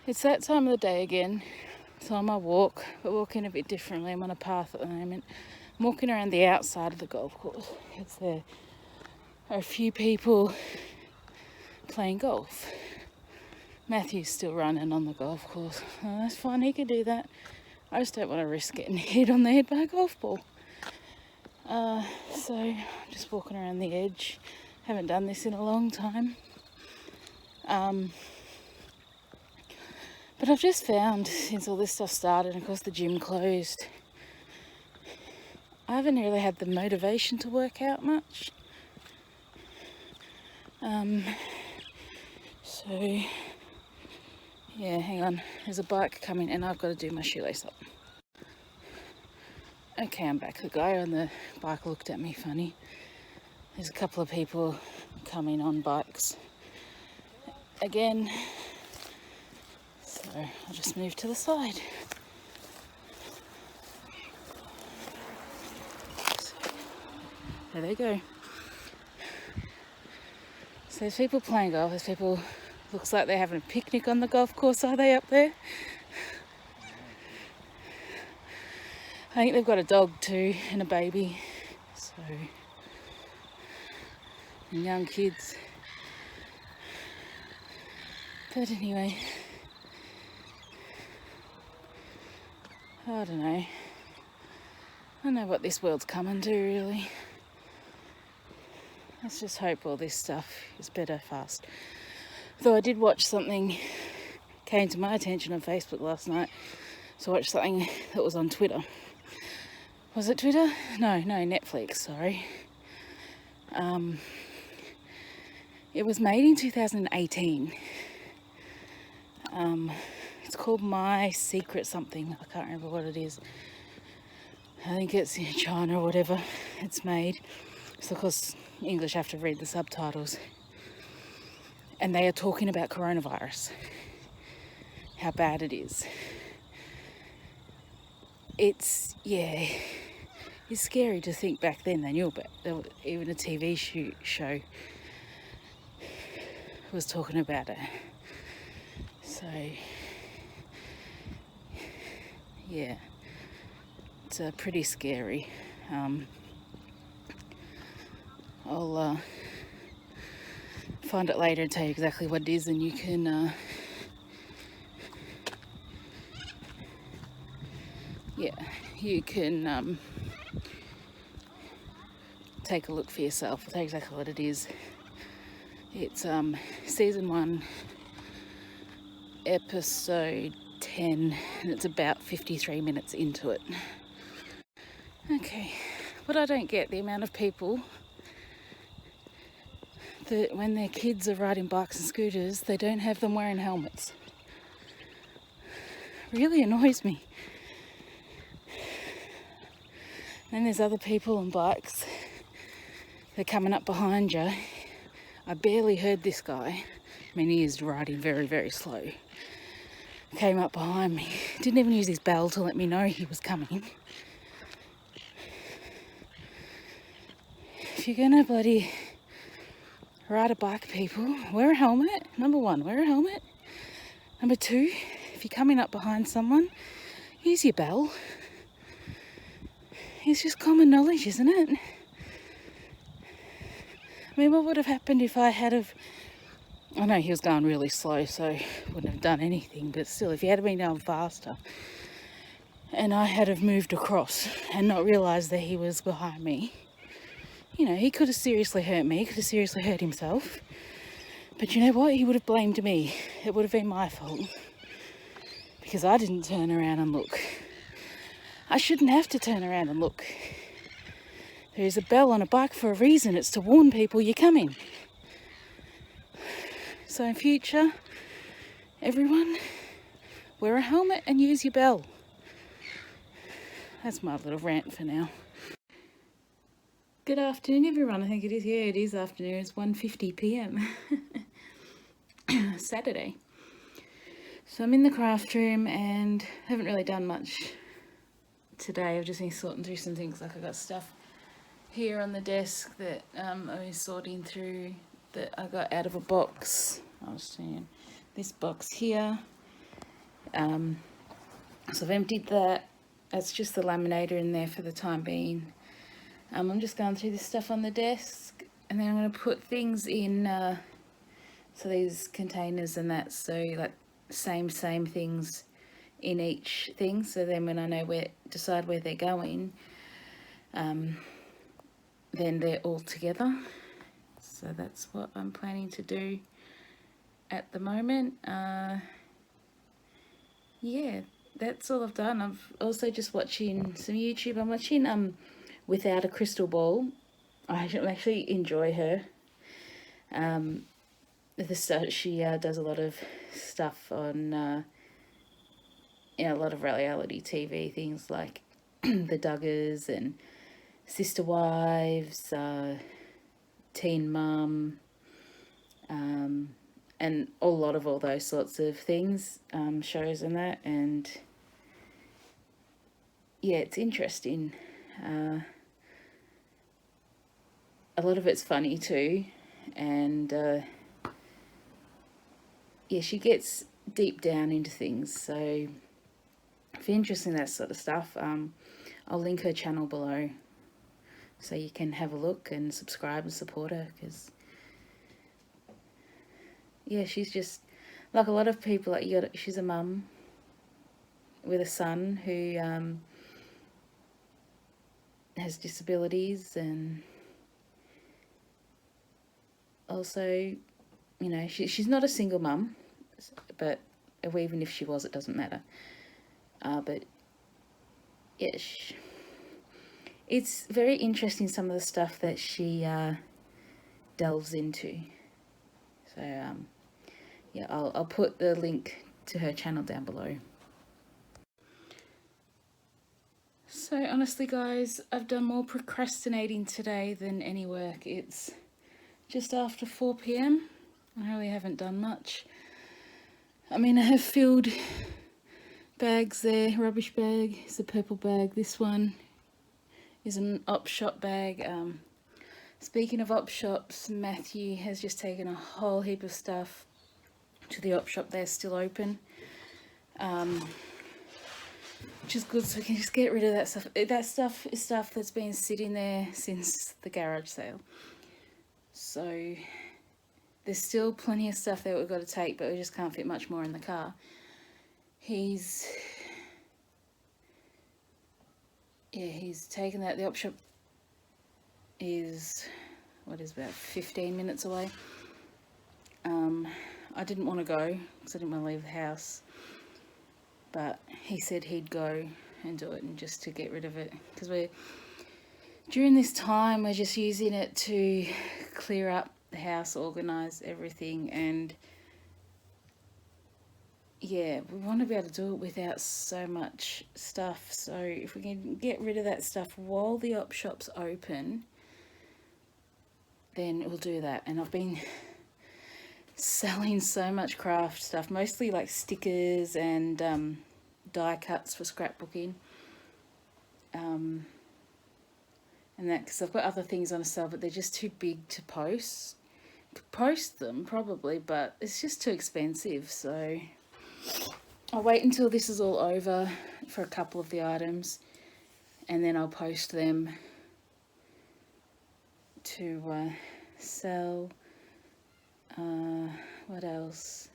It's that time of the day again. So on my walk, but walking a bit differently. I'm on a path at the moment. I'm walking around the outside of the golf course because there are a few people playing golf. Matthew's still running on the golf course. Oh, that's fine, he can do that. I just don't want to risk getting hit on the head by a golf ball. So I'm just walking around the edge. Haven't done this in a long time. But I've just found, since all this stuff started, and of course the gym closed, I haven't really had the motivation to work out much. So, yeah, hang on. There's a bike coming and I've got to do my shoelace up. Okay, I'm back. The guy on the bike looked at me funny. There's a couple of people coming on bikes again. So I'll just move to the side. So, there they go. So there's people playing golf. There's people, looks like they're having a picnic on the golf course, are they, up there? I think they've got a dog too and a baby. So, and young kids. But anyway, I don't know. I don't know what this world's coming to, really. Let's just hope all this stuff is better fast. Though I did watch something, came to my attention on Facebook last night. So I watched something that was on Twitter. Was it Twitter? No, Netflix, sorry. It was made in 2018. It's called My Secret something. I can't remember what it is. I think it's in China or whatever it's made. So of course English have to read the subtitles. And they are talking about coronavirus. How bad it is. It's scary to think back then they knew about it. Even a TV show was talking about it. So, yeah, it's pretty scary. I'll find it later and tell you exactly what it is, and you can take a look for yourself. I'll tell you exactly what it is. It's season 1, episode 10, and it's about 53 minutes into it. Okay, but I don't get the amount of people that when their kids are riding bikes and scooters, they don't have them wearing helmets. Really annoys me. Then there's other people on bikes. They're coming up behind you. I barely heard this guy. I mean, he is riding very, very slow. Came up behind me. Didn't even use his bell to let me know he was coming. If you're gonna bloody ride a bike, people, wear a helmet. Number 1, wear a helmet. Number 2, if you're coming up behind someone, use your bell. It's just common knowledge, isn't it? I mean, what would have happened if I had have... I know he was going really slow, so wouldn't have done anything, but still, if he had been going faster and I had have moved across and not realised that he was behind me, you know, he could have seriously hurt me, he could have seriously hurt himself. But you know what? He would have blamed me. It would have been my fault because I didn't turn around and look. I shouldn't have to turn around and look. There's a bell on a bike for a reason. It's to warn people you're coming. So in future, everyone, wear a helmet and use your bell. That's my little rant for now. Good afternoon, everyone. I think it is. Yeah, it is afternoon. It's 1:50 p.m. Saturday. So I'm in the craft room and haven't really done much today. I've just been sorting through some things. Like I got stuff here on the desk that I was sorting through that I got out of a box. I was saying this box here So I've emptied that. That's just the laminator in there for the time being. I'm just going through this stuff on the desk, and then I'm going to put things in, so these containers and that, so like same things in each thing, so then when I know decide where they're going, then they're all together. So that's what I'm planning to do at the moment. Yeah, that's all I've done. I've also just watching some YouTube. I'm watching Without a Crystal Ball. I actually enjoy her. She does a lot of stuff on a lot of reality TV things like The Duggars and Sister Wives, Teen Mum, and a lot of all those sorts of things, shows and that, and yeah, it's interesting. A lot of it's funny too, and yeah, she gets deep down into things, so if you're interested in that sort of stuff, I'll link her channel below so you can have a look and subscribe and support her, because yeah, she's just like a lot of people. Like she's a mum with a son who has disabilities, and also, you know, she's not a single mum, but even if she was, it doesn't matter. But yeah, it's very interesting, some of the stuff that she delves into. So yeah, I'll put the link to her channel down below. So honestly guys, I've done more procrastinating today than any work. It's just after 4 PM. I really haven't done much. I mean, I have filled bags there. Rubbish bag is a purple bag. This one is an op shop bag. Speaking of op shops, Matthew has just taken a whole heap of stuff to the op shop. They're still open, which is good, so we can just get rid of that stuff. That stuff is stuff that's been sitting there since the garage sale. So there's still plenty of stuff that we've got to take, but we just can't fit much more in the car. He's taken that. The op shop is, about 15 minutes away. I didn't want to go because I didn't want to leave the house, but he said he'd go and do it, and just to get rid of it, because during this time we're just using it to clear up the house, organize everything, and yeah, we want to be able to do it without so much stuff. So if we can get rid of that stuff while the op shop's open, then we'll do that. And I've been selling so much craft stuff, mostly like stickers and die cuts for scrapbooking, and that, because I've got other things on sale, but they're just too big to post them probably, but it's just too expensive. So I'll wait until this is all over for a couple of the items, and then I'll post them to sell. What else?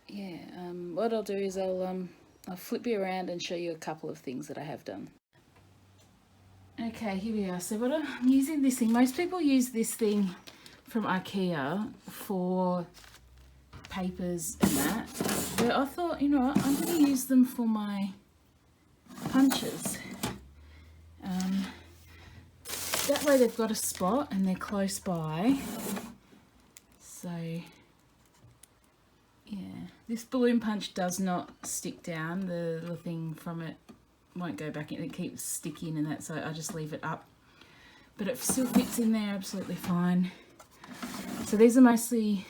Yeah, what I'll do is I'll flip you around and show you a couple of things that I have done. Okay, here we are. So what I'm using this thing, most people use this thing from IKEA for papers and that, but I thought, you know what, I'm going to use them for my punches. That way they've got a spot and they're close by. So yeah, this balloon punch does not stick down. The thing from it won't go back in. It keeps sticking and that, so I just leave it up. But it still fits in there absolutely fine. So these are mostly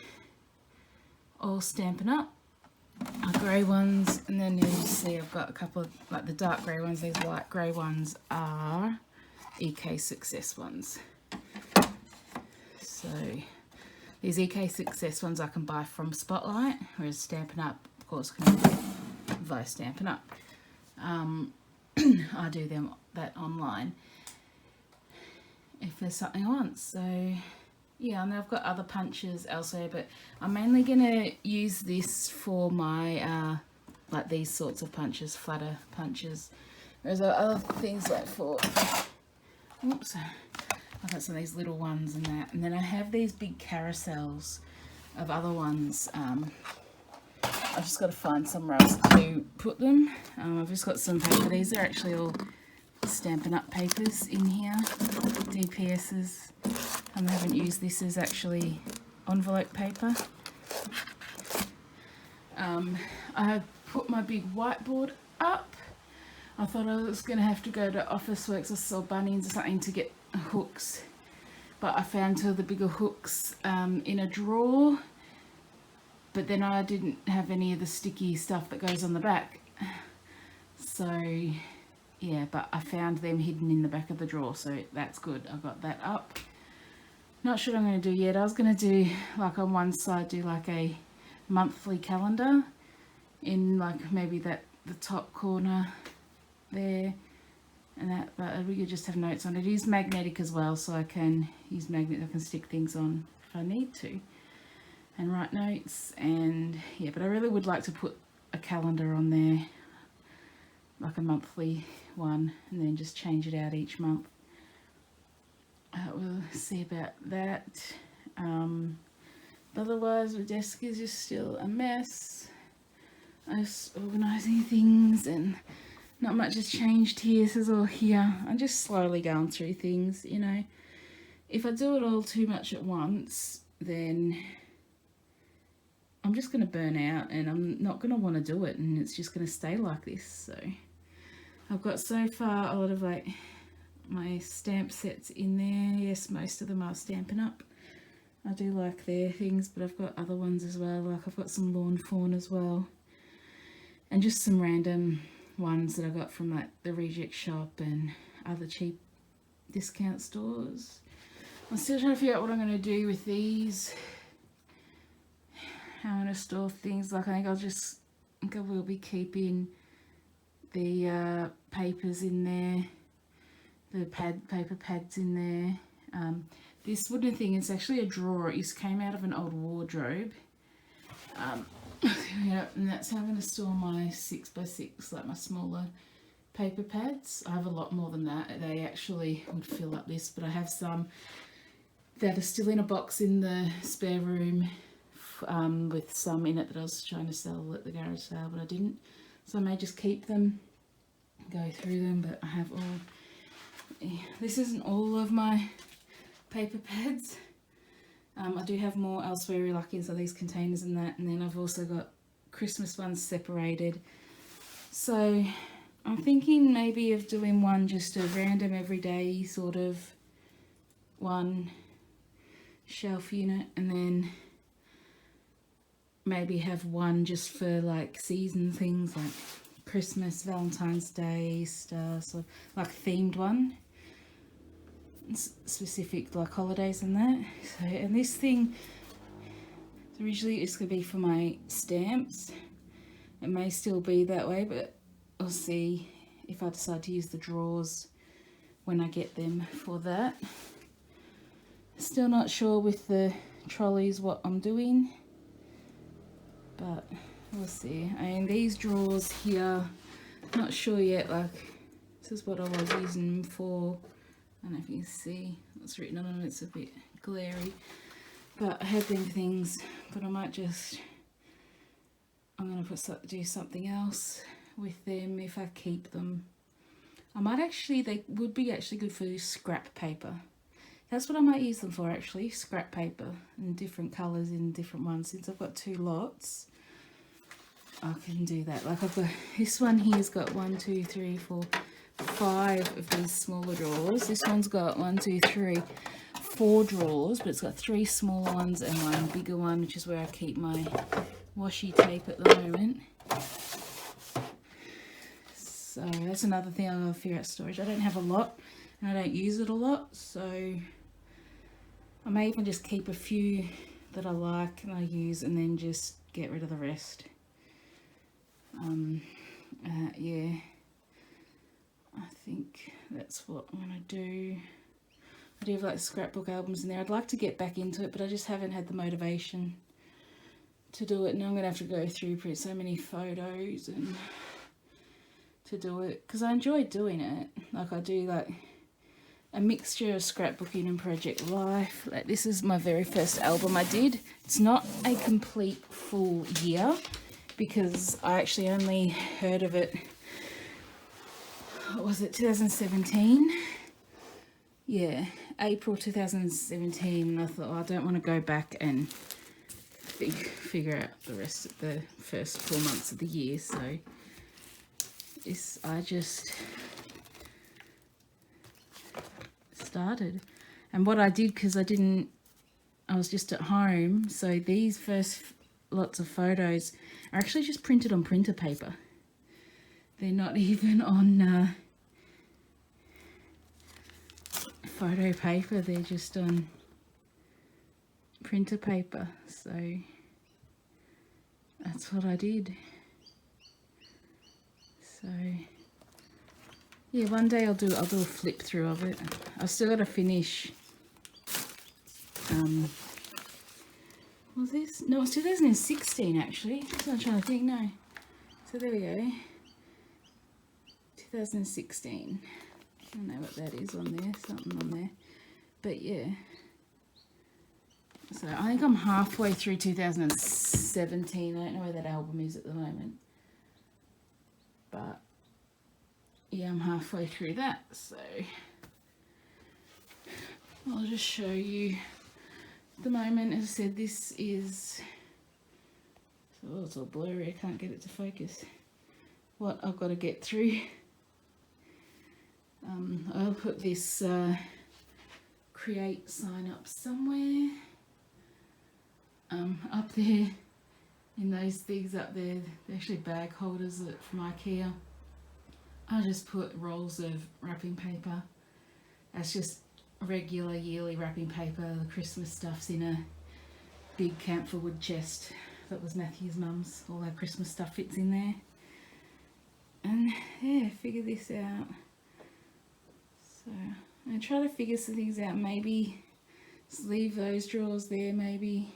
all Stampin' Up, grey ones, and then you'll see I've got a couple of like the dark grey ones. These light grey ones are EK Success ones. So these EK Success ones I can buy from Spotlight, whereas Stampin' Up of course can do via Stampin' Up. I do that online if there's something I want. So yeah, and I've got other punches elsewhere, but I'm mainly gonna use this for my like these sorts of punches, flatter punches. Whereas other things like for, oops, I've got some of these little ones and that, and then I have these big carousels of other ones. I've just got to find somewhere else to put them. I've just got some paper. These are actually all Stampin' Up papers in here, DPS's. I haven't used this as actually envelope paper. I have put my big whiteboard up. I thought I was going to have to go to Officeworks or Bunnings or something to get hooks, but I found two of the bigger hooks in a drawer, but then I didn't have any of the sticky stuff that goes on the back. So yeah, but I found them hidden in the back of the drawer, so that's good. I got that up. Not sure what I'm going to do yet. I was going to do, like on one side, do like a monthly calendar in like maybe the top corner there, and that, but we could just have notes on it. It is magnetic as well, so I can use magnet. I can stick things on if I need to and write notes. And yeah, but I really would like to put a calendar on there, like a monthly one, and then just change it out each month. We'll see about that. Otherwise, the desk is just still a mess. I was organising things and not much has changed here. This is all here. I'm just slowly going through things, you know. If I do it all too much at once, then I'm just going to burn out and I'm not going to want to do it, and it's just going to stay like this. So I've got so far a lot of like my stamp sets in there. Yes, most of them are Stampin' Up. I do like their things, but I've got other ones as well. Like I've got some Lawn Fawn as well, and just some random ones that I got from like the Reject Shop and other cheap discount stores. I'm still trying to figure out what I'm going to do with these. How I'm going to store things. Like I think I will be keeping the papers in there, the paper pads in there. This wooden thing is actually a drawer. It came out of an old wardrobe. Yeah, and that's how I'm going to store my 6x6, like my smaller paper pads. I have a lot more than that. They actually would fill up this, but I have some that are still in a box in the spare room with some in it that I was trying to sell at the garage sale, but I didn't. So I may just keep them, go through them, but I have all... Yeah, this isn't all of my paper pads. I do have more elsewhere, like inside these containers and that, and then I've also got Christmas ones separated. So I'm thinking maybe of doing one just a random everyday sort of one shelf unit, and then maybe have one just for like season things like Christmas, Valentine's Day, Easter, so like themed one, specific like holidays and that. So, and this thing originally it's going to be for my stamps. It may still be that way, but I'll see if I decide to use the drawers when I get them for that. Still not sure with the trolleys what I'm doing, but we'll see. And these drawers here, not sure yet. Like this is what I was using them for. I don't know if you can see what's written on them. It's a bit glary, but I have them things. But I might just, I'm going to do something else with them if I keep them. I might actually, they would be actually good for scrap paper. That's what I might use them for actually, scrap paper in different colours in different ones. Since I've got 2 lots, I can do that. Like I've got, this one here's got 1, 2, 3, 4, 5 of these smaller drawers. This one's got 1, 2, 3, 4 drawers, but it's got 3 smaller ones and 1 bigger one, which is where I keep my washi tape at the moment. So that's another thing I'll figure out storage. I don't have a lot and I don't use it a lot, so I may even just keep a few that I like and I use and then just get rid of the rest. Yeah, I think that's what I'm going to do. I do have like scrapbook albums in there. I'd like to get back into it, but I just haven't had the motivation to do it. Now I'm going to have to go through so many photos and to do it, because I enjoy doing it. Like I do like a mixture of scrapbooking and project life. Like this is my very first album I did. It's not a complete full year because I actually only heard of it, what was it, 2017? Yeah, April 2017, and I thought, oh, I don't want to go back and figure out the rest of the first 4 months of the year, so I just started. And what I did, because I was just at home, so these first lots of photos are actually just printed on printer paper. They're not even on photo paper, they're just on printer paper, so that's what I did. So yeah, one day I'll do a flip through of it. I've still got to finish was this? No, it's 2016 actually. So I'm trying to think. No, so there we go, 2016. I don't know what that is on there, something on there, but yeah. So I think I'm halfway through 2017. I don't know where that album is at the moment, but yeah, I'm halfway through that. So I'll just show you at the moment. As I said, this is, oh, it's all blurry, I can't get it to focus, what I've got to get through. I'll put this create sign up somewhere up there in those things up there. They're actually bag holders from IKEA. I'll just put rolls of wrapping paper. That's just regular yearly wrapping paper. The Christmas stuff's in a big camphor wood chest. That was Matthew's mum's. All our Christmas stuff fits in there. And yeah, figure this out. So I'm going to try to figure some things out. Maybe just leave those drawers there, maybe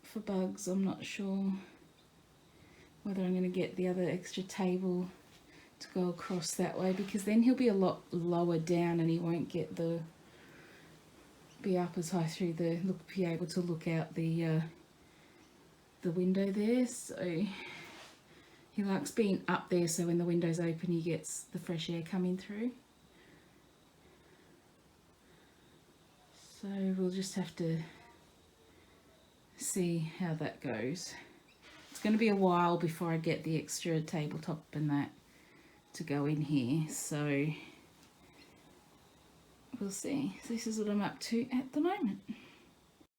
for bugs. I'm not sure whether I'm going to get the other extra table to go across that way, because then he'll be a lot lower down and he won't get be up as high through be able to look out the window there. So he likes being up there, so when the window's open he gets the fresh air coming through. So we'll just have to see how that goes. It's going to be a while before I get the extra tabletop and that to go in here, so we'll see. So this is what I'm up to at the moment.